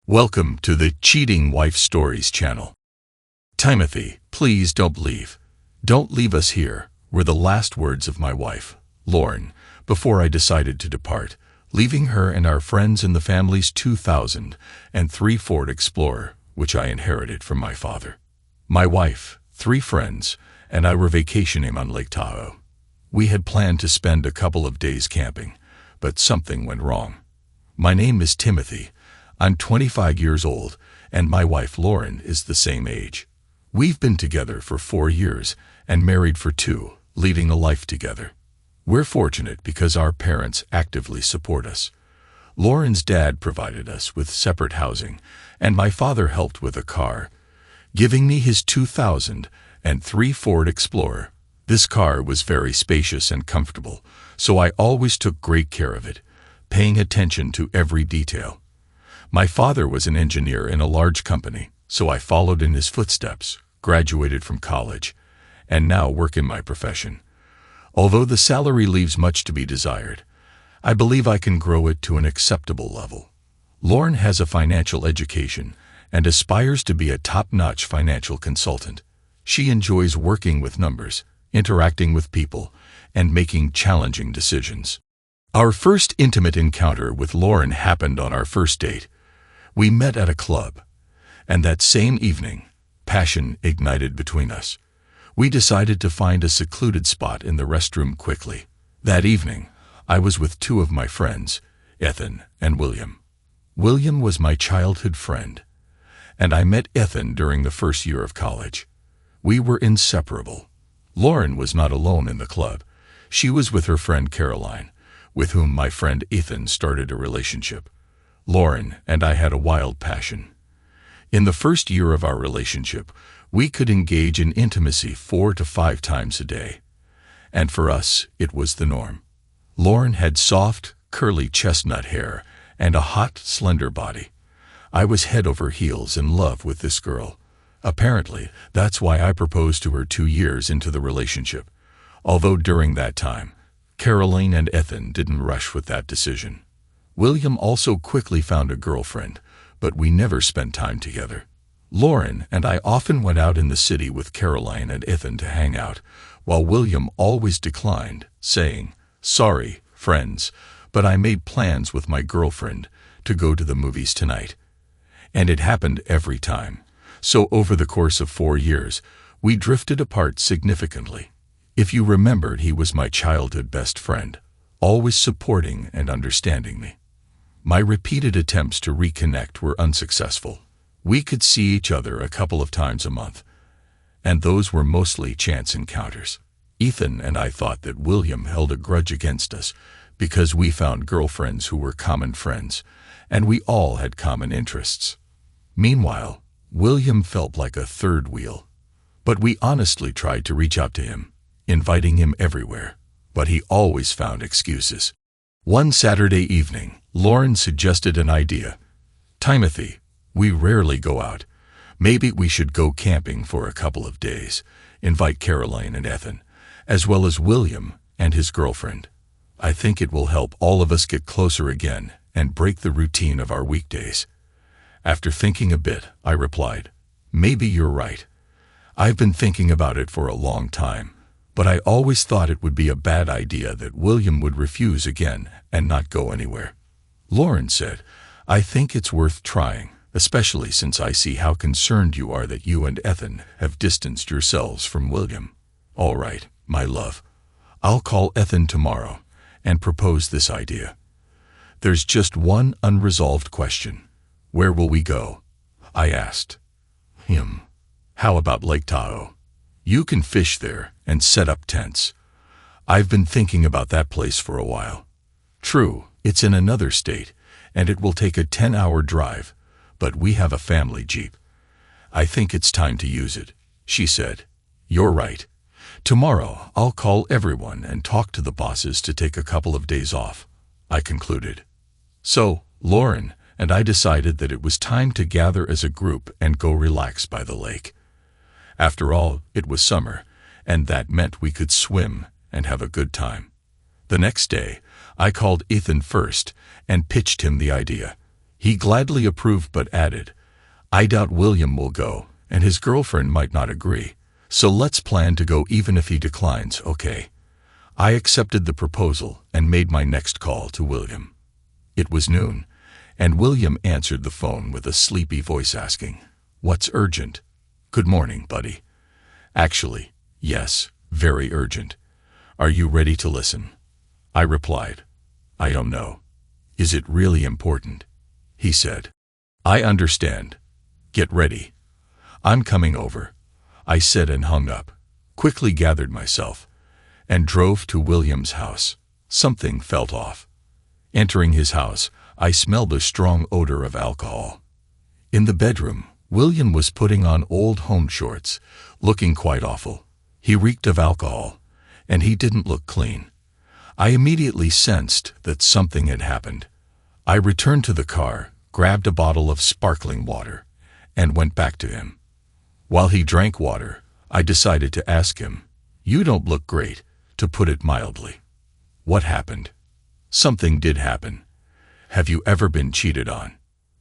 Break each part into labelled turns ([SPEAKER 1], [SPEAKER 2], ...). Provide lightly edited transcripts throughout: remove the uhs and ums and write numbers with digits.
[SPEAKER 1] Welcome to the Cheating Wife Stories channel. Timothy, please don't leave. Don't leave us here, were the last words of my wife, Lauren, before I decided to depart, leaving her and our friends in the family's 2003 Ford Explorer, which I inherited from my father. My wife, 3 friends, and I were vacationing on Lake Tahoe. We had planned to spend a couple of days camping, but something went wrong. My name is Timothy. I'm 25 years old, and my wife Lauren is the same age. We've been together for 4 years and married for 2, leading a life together. We're fortunate because our parents actively support us. Lauren's dad provided us with separate housing, and my father helped with a car, giving me his 2003 Ford Explorer. This car was very spacious and comfortable, so I always took great care of it, paying attention to every detail. My father was an engineer in a large company, so I followed in his footsteps, graduated from college, and now work in my profession. Although the salary leaves much to be desired, I believe I can grow it to an acceptable level. Lauren has a financial education and aspires to be a top-notch financial consultant. She enjoys working with numbers, interacting with people, and making challenging decisions. Our first intimate encounter with Lauren happened on our first date. We met at a club, and that same evening, passion ignited between us. We decided to find a secluded spot in the restroom quickly. That evening, I was with 2 of my friends, Ethan and William. William was my childhood friend, and I met Ethan during the first year of college. We were inseparable. Lauren was not alone in the club. She was with her friend Caroline, with whom my friend Ethan started a relationship. Lauren and I had a wild passion. In the first year of our relationship, we could engage in intimacy 4 to 5 times a day. And for us, it was the norm. Lauren had soft, curly chestnut hair and a hot, slender body. I was head over heels in love with this girl. Apparently, that's why I proposed to her 2 years into the relationship. Although during that time, Caroline and Ethan didn't rush with that decision. William also quickly found a girlfriend, but we never spent time together. Lauren and I often went out in the city with Caroline and Ethan to hang out, while William always declined, saying, "Sorry, friends, but I made plans with my girlfriend to go to the movies tonight." And it happened every time. So over the course of 4 years, we drifted apart significantly. If you remembered, he was my childhood best friend, always supporting and understanding me. My repeated attempts to reconnect were unsuccessful. We could see each other a couple of times a month, and those were mostly chance encounters. Ethan and I thought that William held a grudge against us because we found girlfriends who were common friends, and we all had common interests. Meanwhile, William felt like a third wheel. But we honestly tried to reach out to him, inviting him everywhere, but he always found excuses. One Saturday evening, Lauren suggested an idea. "Timothy, we rarely go out. Maybe we should go camping for a couple of days, invite Caroline and Ethan, as well as William and his girlfriend. I think it will help all of us get closer again and break the routine of our weekdays." After thinking a bit, I replied, "Maybe you're right. I've been thinking about it for a long time, but I always thought it would be a bad idea that William would refuse again and not go anywhere." Lauren said, "I think it's worth trying, especially since I see how concerned you are that you and Ethan have distanced yourselves from William." "All right, my love. I'll call Ethan tomorrow and propose this idea. There's just one unresolved question. Where will we go?" I asked. "Him. How about Lake Tahoe? You can fish there and set up tents. I've been thinking about that place for a while. True, it's in another state, and it will take a 10-hour drive, but we have a family Jeep. I think it's time to use it," she said. "You're right. Tomorrow I'll call everyone and talk to the bosses to take a couple of days off," I concluded. So, Lauren and I decided that it was time to gather as a group and go relax by the lake. After all, it was summer, and that meant we could swim and have a good time. The next day, I called Ethan first and pitched him the idea. He gladly approved but added, "I doubt William will go, and his girlfriend might not agree. So let's plan to go even if he declines, okay?" I accepted the proposal and made my next call to William. It was noon, and William answered the phone with a sleepy voice asking, "What's urgent?" "Good morning, buddy." "Actually, yes, very urgent. Are you ready to listen?" I replied, "I don't know." "Is it really important?" he said. "I understand. Get ready. I'm coming over," I said and hung up, quickly gathered myself, and drove to William's house. Something felt off. Entering his house, I smelled a strong odor of alcohol. In the bedroom, William was putting on old home shorts, looking quite awful. He reeked of alcohol, and he didn't look clean. I immediately sensed that something had happened. I returned to the car, grabbed a bottle of sparkling water, and went back to him. While he drank water, I decided to ask him, "You don't look great," to put it mildly. "What happened?" "Something did happen." "Have you ever been cheated on?"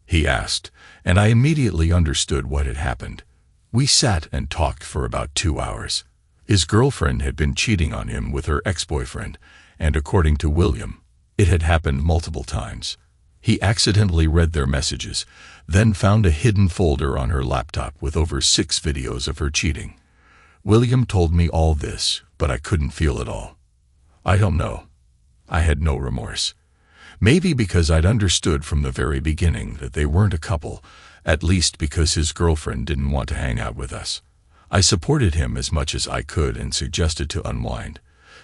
[SPEAKER 1] he asked, and I immediately understood what had happened. We sat and talked for about 2 hours. His girlfriend had been cheating on him with her ex-boyfriend, and according to William, it had happened multiple times. He accidentally read their messages, then found a hidden folder on her laptop with over 6 videos of her cheating. William told me all this, but I couldn't feel it all. I don't know. I had no remorse. Maybe because I'd understood from the very beginning that they weren't a couple, at least because his girlfriend didn't want to hang out with us. I supported him as much as I could and suggested to unwind,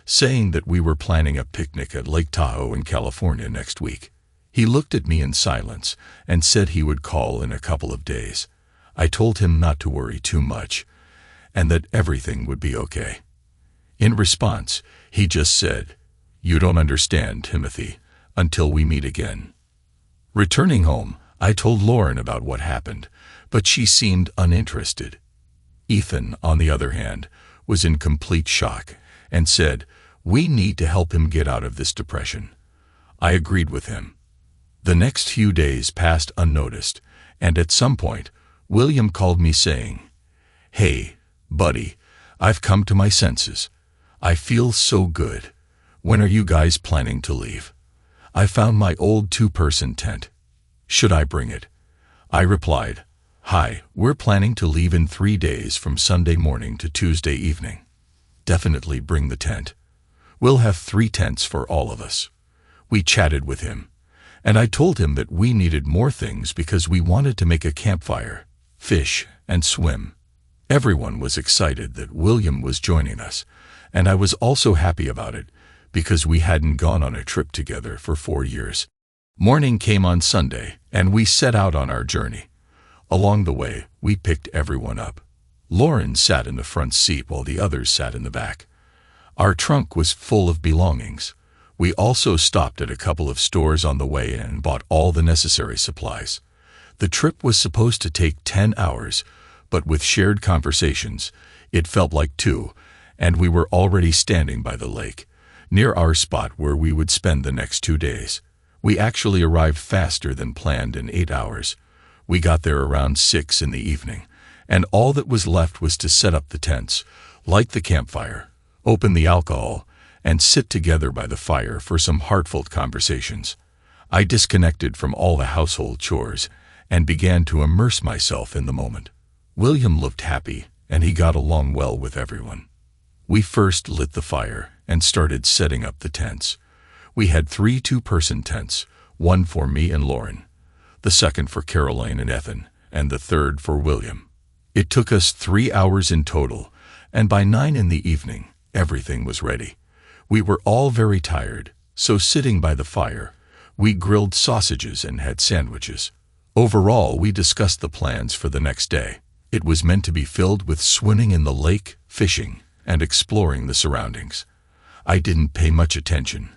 [SPEAKER 1] saying that we were planning a picnic at Lake Tahoe in California next week. He looked at me in silence and said he would call in a couple of days. I told him not to worry too much, and that everything would be okay. In response, he just said, "You don't understand, Timothy, until we meet again." Returning home, I told Lauren about what happened, but she seemed uninterested. Ethan, on the other hand, was in complete shock and said, "We need to help him get out of this depression." I agreed with him. The next few days passed unnoticed, and at some point, William called me saying, "Hey, buddy, I've come to my senses. I feel so good. When are you guys planning to leave? I found my old 2-person tent. Should I bring it?" I replied, "Hi, we're planning to leave in 3 days from Sunday morning to Tuesday evening. Definitely bring the tent. We'll have 3 tents for all of us." We chatted with him, and I told him that we needed more things because we wanted to make a campfire, fish, and swim. Everyone was excited that William was joining us, and I was also happy about it because we hadn't gone on a trip together for 4 years. Morning came on Sunday, and we set out on our journey. Along the way, we picked everyone up. Lauren sat in the front seat while the others sat in the back. Our trunk was full of belongings. We also stopped at a couple of stores on the way and bought all the necessary supplies. The trip was supposed to take 10 hours, but with shared conversations, it felt like 2, and we were already standing by the lake, near our spot where we would spend the next 2 days. We actually arrived faster than planned in 8 hours. We got there around 6 in the evening, and all that was left was to set up the tents, light the campfire, open the alcohol, and sit together by the fire for some heartfelt conversations. I disconnected from all the household chores and began to immerse myself in the moment. William looked happy, and he got along well with everyone. We first lit the fire and started setting up the tents. We had 3 2-person tents, one for me and Lauren, the second for Caroline and Ethan, and the third for William. It took us 3 hours in total, and by 9 in the evening, everything was ready. We were all very tired, so sitting by the fire, we grilled sausages and had sandwiches. Overall, we discussed the plans for the next day. It was meant to be filled with swimming in the lake, fishing, and exploring the surroundings. I didn't pay much attention,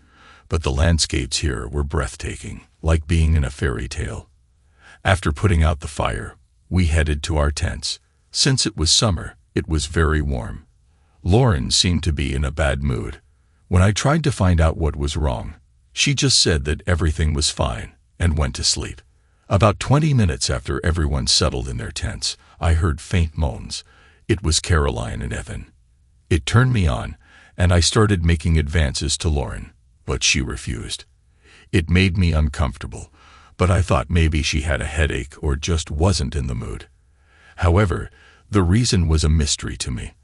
[SPEAKER 1] but the landscapes here were breathtaking, like being in a fairy tale. After putting out the fire, we headed to our tents. Since it was summer, it was very warm. Lauren seemed to be in a bad mood. When I tried to find out what was wrong, she just said that everything was fine and went to sleep. About 20 minutes after everyone settled in their tents, I heard faint moans. It was Caroline and Ethan. It turned me on, and I started making advances to Lauren, but she refused. It made me uncomfortable, but I thought maybe she had a headache or just wasn't in the mood. However, the reason was a mystery to me.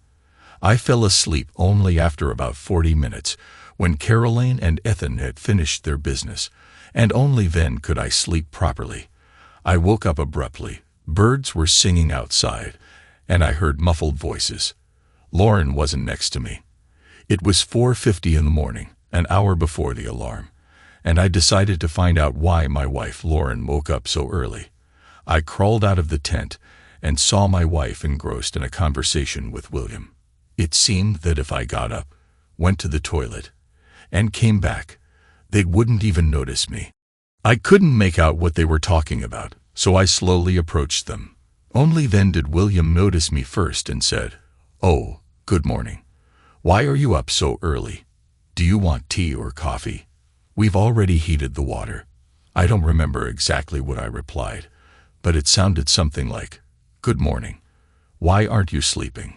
[SPEAKER 1] I fell asleep only after about 40 minutes, when Caroline and Ethan had finished their business, and only then could I sleep properly. I woke up abruptly. Birds were singing outside, and I heard muffled voices. Lauren wasn't next to me. It was 4:50 in the morning, an hour before the alarm, and I decided to find out why my wife Lauren woke up so early. I crawled out of the tent and saw my wife engrossed in a conversation with William. It seemed that if I got up, went to the toilet, and came back, they wouldn't even notice me. I couldn't make out what they were talking about, so I slowly approached them. Only then did William notice me first and said, "Oh, good morning. Why are you up so early? Do you want tea or coffee? We've already heated the water." I don't remember exactly what I replied, but it sounded something like, "Good morning. Why aren't you sleeping?"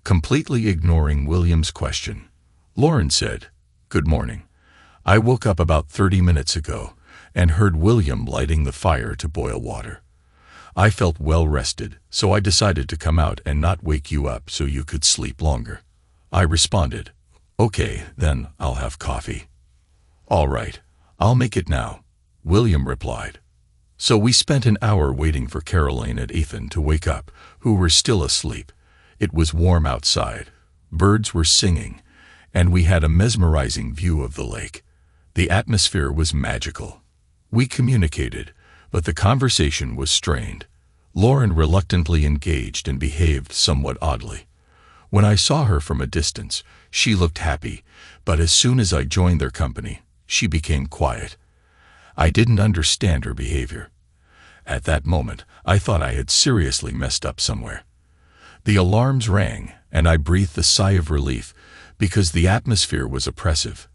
[SPEAKER 1] Completely ignoring William's question, Lauren said, "Good morning. I woke up about 30 minutes ago and heard William lighting the fire to boil water. I felt well rested, so I decided to come out and not wake you up so you could sleep longer." I responded, "Okay, then I'll have coffee." "All right, I'll make it now," William replied. So we spent an hour waiting for Caroline and Ethan to wake up, who were still asleep. It was warm outside, birds were singing, and we had a mesmerizing view of the lake. The atmosphere was magical. We communicated, but the conversation was strained. Lauren reluctantly engaged and behaved somewhat oddly. When I saw her from a distance, she looked happy, but as soon as I joined their company, she became quiet. I didn't understand her behavior. At that moment, I thought I had seriously messed up somewhere. The alarms rang, and I breathed a sigh of relief because the atmosphere was oppressive,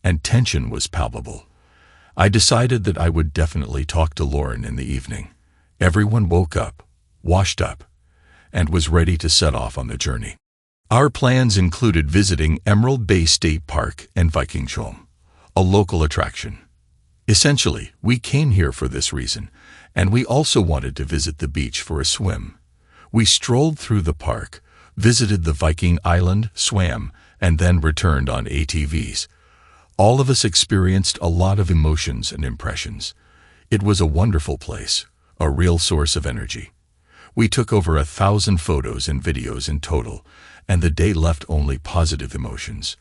[SPEAKER 1] and tension was palpable. I decided that I would definitely talk to Lauren in the evening. Everyone woke up, washed up, and was ready to set off on the journey. Our plans included visiting Emerald Bay State Park and Vikingsholm, a local attraction. Essentially, we came here for this reason, and we also wanted to visit the beach for a swim. We strolled through the park, visited the Viking Island, swam, and then returned on ATVs. All of us experienced a lot of emotions and impressions. It was a wonderful place, a real source of energy. We took over 1,000 photos and videos in total, and the day left only positive emotions.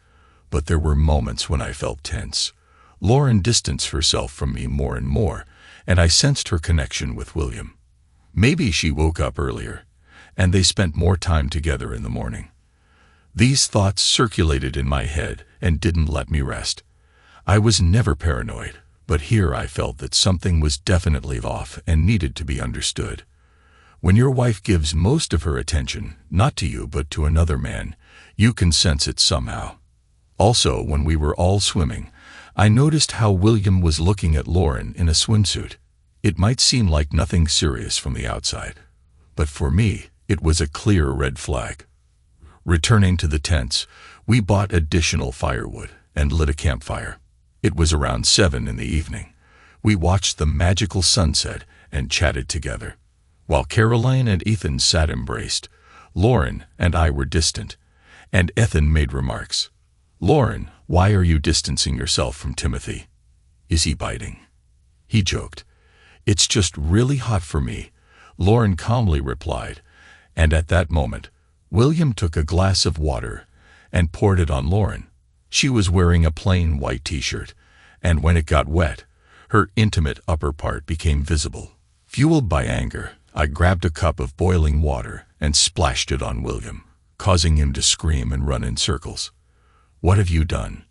[SPEAKER 1] But there were moments when I felt tense. Lauren distanced herself from me more and more, and I sensed her connection with William. Maybe she woke up earlier, and they spent more time together in the morning. These thoughts circulated in my head and didn't let me rest. I was never paranoid, but here I felt that something was definitely off and needed to be understood. When your wife gives most of her attention, not to you but to another man, you can sense it somehow. Also, when we were all swimming, I noticed how William was looking at Lauren in a swimsuit. It might seem like nothing serious from the outside, but for me, it was a clear red flag. Returning to the tents, we bought additional firewood and lit a campfire. It was around 7 in the evening. We watched the magical sunset and chatted together. While Caroline and Ethan sat embraced, Lauren and I were distant, and Ethan made remarks. "Lauren, why are you distancing yourself from Timothy? Is he biting?" He joked. "It's just really hot for me," Lauren calmly replied, and at that moment, William took a glass of water and poured it on Lauren. She was wearing a plain white t-shirt, and when it got wet, her intimate upper part became visible. Fueled by anger, I grabbed a cup of boiling water and splashed it on William, causing him to scream and run in circles. "What have you done?"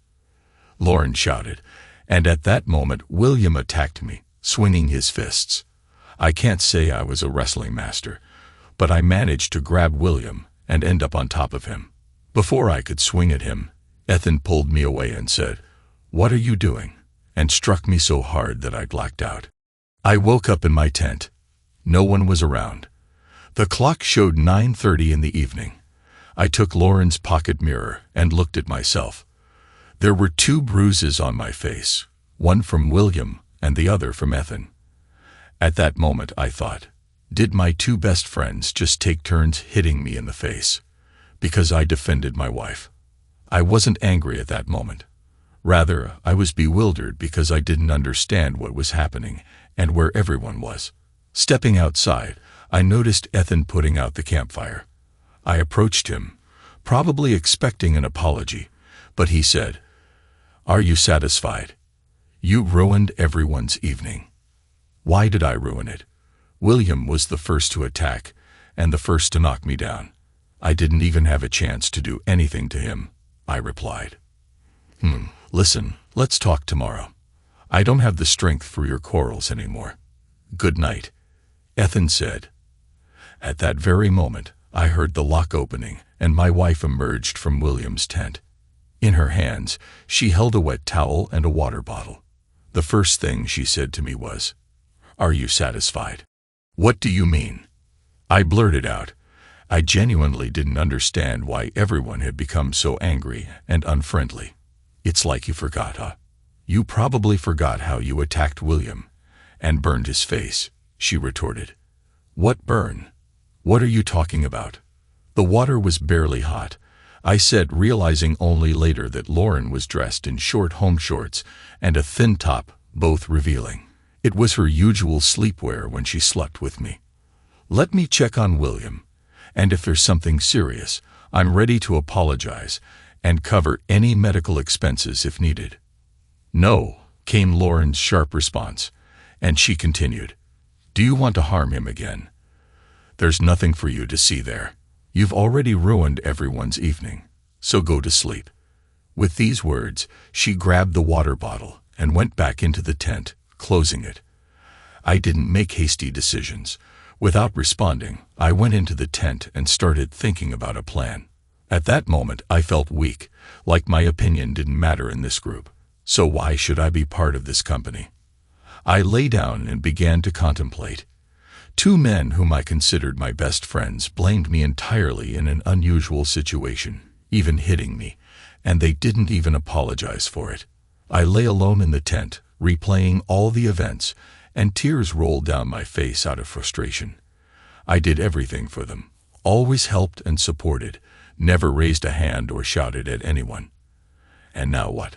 [SPEAKER 1] Lauren shouted, and at that moment William attacked me, swinging his fists. I can't say I was a wrestling master, but I managed to grab William and end up on top of him. Before I could swing at him, Ethan pulled me away and said, "What are you doing?" and struck me so hard that I blacked out. I woke up in my tent. No one was around. The clock showed 9:30 in the evening. I took Lauren's pocket mirror and looked at myself. There were 2 bruises on my face, one from William and the other from Ethan. At that moment I thought, did my 2 best friends just take turns hitting me in the face? Because I defended my wife. I wasn't angry at that moment. Rather, I was bewildered because I didn't understand what was happening and where everyone was. Stepping outside, I noticed Ethan putting out the campfire. I approached him, probably expecting an apology, but he said, "Are you satisfied? You ruined everyone's evening." Why did I ruin it? William was the first to attack and the first to knock me down. I didn't even have a chance to do anything to him, I replied. Listen, let's talk tomorrow. I don't have the strength for your quarrels anymore. Good night, Ethan said. At that very moment, I heard the lock opening and my wife emerged from William's tent. In her hands, she held a wet towel and a water bottle. The first thing she said to me was, "Are you satisfied?" "What do you mean?" I blurted out. I genuinely didn't understand why everyone had become so angry and unfriendly. "It's like you forgot, huh? You probably forgot how you attacked William and burned his face," she retorted. "What burn? What are you talking about?" "The water was barely hot," I said, realizing only later that Lauren was dressed in short home shorts and a thin top, both revealing. It was her usual sleepwear when she slept with me. "Let me check on William, and if there's something serious, I'm ready to apologize and cover any medical expenses if needed." "No," came Lauren's sharp response, and she continued, "Do you want to harm him again? There's nothing for you to see there. You've already ruined everyone's evening, so go to sleep." With these words, she grabbed the water bottle and went back into the tent, closing it. I didn't make hasty decisions. Without responding, I went into the tent and started thinking about a plan. At that moment, I felt weak, like my opinion didn't matter in this group. So why should I be part of this company? I lay down and began to contemplate. 2 men whom I considered my best friends blamed me entirely in an unusual situation, even hitting me, and they didn't even apologize for it. I lay alone in the tent, replaying all the events, and tears rolled down my face out of frustration. I did everything for them, always helped and supported, never raised a hand or shouted at anyone. And now what?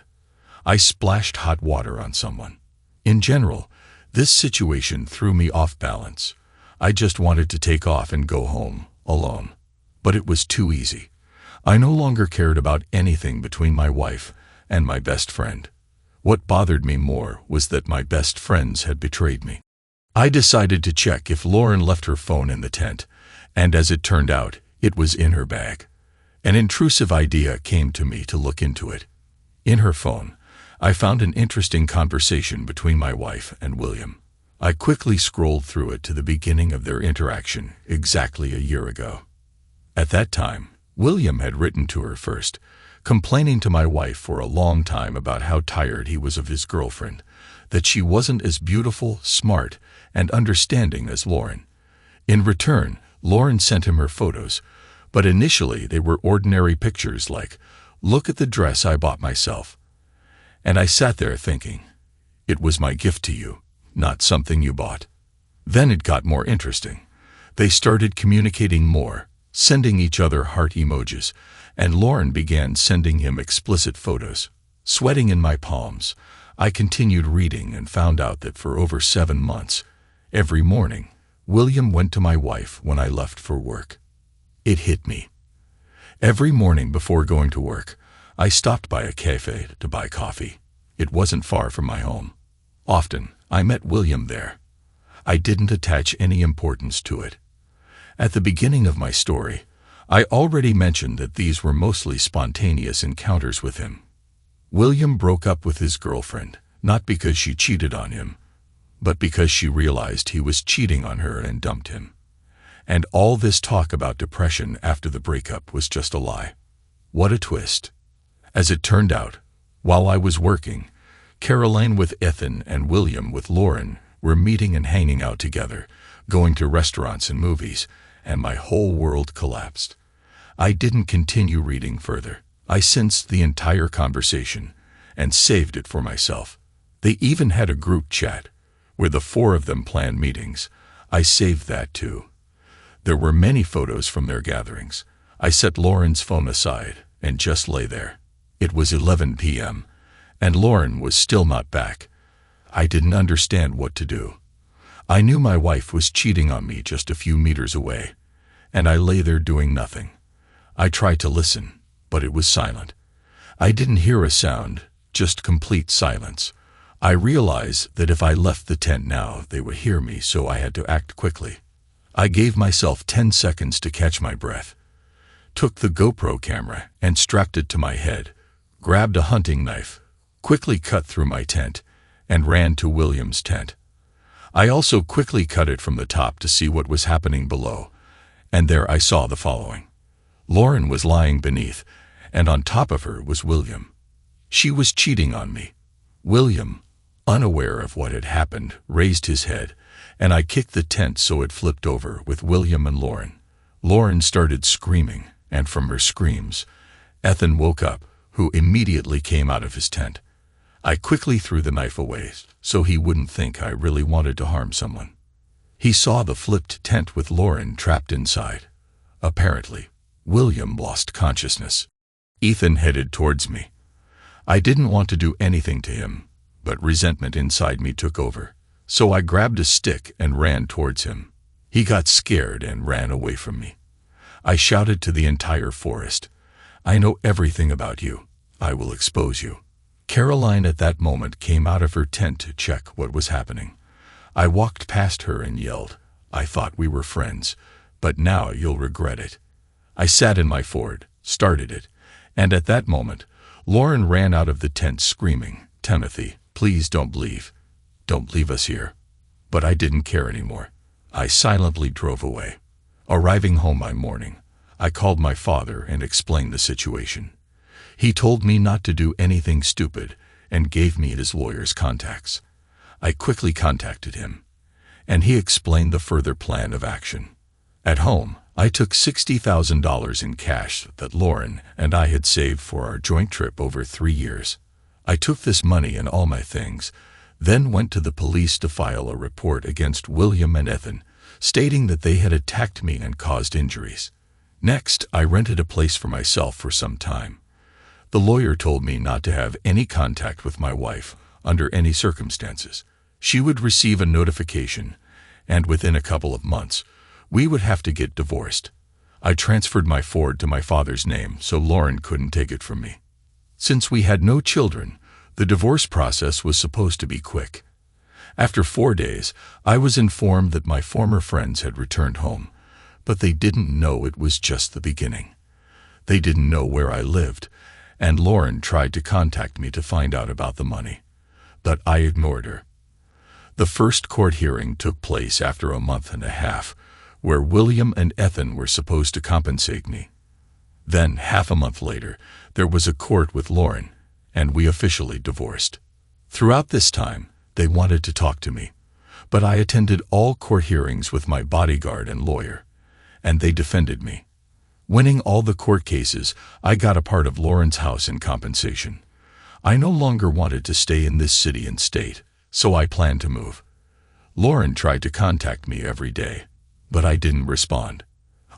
[SPEAKER 1] I splashed hot water on someone. In general, this situation threw me off balance. I just wanted to take off and go home, alone. But it was too easy. I no longer cared about anything between my wife and my best friend. What bothered me more was that my best friends had betrayed me. I decided to check if Lauren left her phone in the tent, and as it turned out, it was in her bag. An intrusive idea came to me to look into it. In her phone, I found an interesting conversation between my wife and William. I quickly scrolled through it to the beginning of their interaction exactly a year ago. At that time, William had written to her first, complaining to my wife for a long time about how tired he was of his girlfriend, that she wasn't as beautiful, smart, and understanding as Lauren. In return, Lauren sent him her photos, but initially they were ordinary pictures like, "Look at the dress I bought myself." And I sat there thinking, it was my gift to you, not something you bought. Then it got more interesting. They started communicating more, sending each other heart emojis, and Lauren began sending him explicit photos. Sweating in my palms, I continued reading and found out that for over 7 months, every morning, William went to my wife when I left for work. It hit me. Every morning before going to work, I stopped by a cafe to buy coffee. It wasn't far from my home. Often, I met William there. I didn't attach any importance to it. At the beginning of my story, I already mentioned that these were mostly spontaneous encounters with him. William broke up with his girlfriend, not because she cheated on him, but because she realized he was cheating on her and dumped him. And all this talk about depression after the breakup was just a lie. What a twist. As it turned out, while I was working, Caroline with Ethan and William with Lauren We're meeting and hanging out together, going to restaurants and movies, and my whole world collapsed. I didn't continue reading further. I sensed the entire conversation and saved it for myself. They even had a group chat where the four of them planned meetings. I saved that too. There were many photos from their gatherings. I set Lauren's phone aside and just lay there. It was 11 p.m., and Lauren was still not back. I didn't understand what to do. I knew my wife was cheating on me just a few meters away, and I lay there doing nothing. I tried to listen, but it was silent. I didn't hear a sound, just complete silence. I realized that if I left the tent now, they would hear me, so I had to act quickly. I gave myself 10 seconds to catch my breath, took the GoPro camera and strapped it to my head, grabbed a hunting knife, quickly cut through my tent, and ran to William's tent. I also quickly cut it from the top to see what was happening below, and there I saw the following. Lauren was lying beneath, and on top of her was William. She was cheating on me. William, unaware of what had happened, raised his head, and I kicked the tent so it flipped over with William and Lauren. Lauren started screaming, and from her screams, Ethan woke up, who immediately came out of his tent. I quickly threw the knife away so he wouldn't think I really wanted to harm someone. He saw the flipped tent with Lauren trapped inside. Apparently, William lost consciousness. Ethan headed towards me. I didn't want to do anything to him, but resentment inside me took over, so I grabbed a stick and ran towards him. He got scared and ran away from me. I shouted to the entire forest, "I know everything about you. I will expose you." Caroline at that moment came out of her tent to check what was happening. I walked past her and yelled, "I thought we were friends, but now you'll regret it." I sat in my Ford, started it, and at that moment, Lauren ran out of the tent screaming, "Timothy, please don't leave. Don't leave us here." But I didn't care anymore. I silently drove away. Arriving home by morning, I called my father and explained the situation. He told me not to do anything stupid and gave me his lawyer's contacts. I quickly contacted him, and he explained the further plan of action. At home, I took $60,000 in cash that Lauren and I had saved for our joint trip over 3 years. I took this money and all my things, then went to the police to file a report against William and Ethan, stating that they had attacked me and caused injuries. Next, I rented a place for myself for some time. The lawyer told me not to have any contact with my wife under any circumstances. She would receive a notification, and within a couple of months, we would have to get divorced. I transferred my Ford to my father's name so Lauren couldn't take it from me. Since we had no children, the divorce process was supposed to be quick. After 4 days, I was informed that my former friends had returned home, but they didn't know it was just the beginning. They didn't know where I lived, and Lauren tried to contact me to find out about the money, but I ignored her. The first court hearing took place after a month and a half, where William and Ethan were supposed to compensate me. Then, half a month later, there was a court with Lauren, and we officially divorced. Throughout this time, they wanted to talk to me, but I attended all court hearings with my bodyguard and lawyer, and they defended me. Winning all the court cases, I got a part of Lauren's house in compensation. I no longer wanted to stay in this city and state, so I planned to move. Lauren tried to contact me every day, but I didn't respond.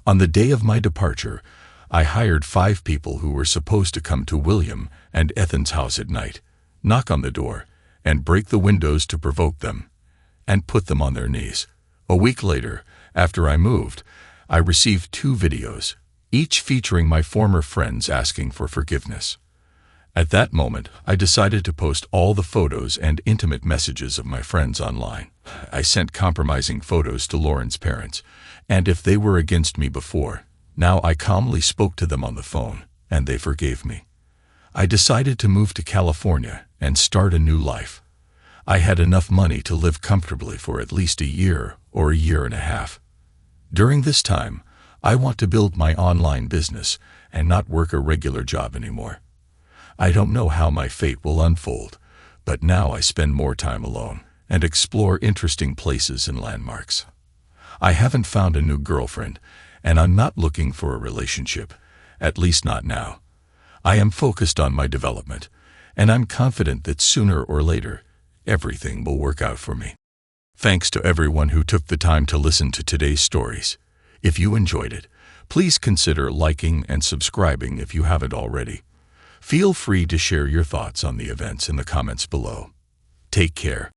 [SPEAKER 1] On the day of my departure, I hired 5 people who were supposed to come to William and Ethan's house at night, knock on the door, and break the windows to provoke them, and put them on their knees. A week later, after I moved, I received 2 videos, each featuring my former friends asking for forgiveness. At that moment, I decided to post all the photos and intimate messages of my friends online. I sent compromising photos to Lauren's parents, and if they were against me before, now I calmly spoke to them on the phone, and they forgave me. I decided to move to California and start a new life. I had enough money to live comfortably for at least a year or a year and a half. During this time, I want to build my online business and not work a regular job anymore. I don't know how my fate will unfold, but now I spend more time alone, and explore interesting places and landmarks. I haven't found a new girlfriend, and I'm not looking for a relationship, at least not now. I am focused on my development, and I'm confident that sooner or later, everything will work out for me. Thanks to everyone who took the time to listen to today's stories. If you enjoyed it, please consider liking and subscribing if you haven't already. Feel free to share your thoughts on the events in the comments below. Take care.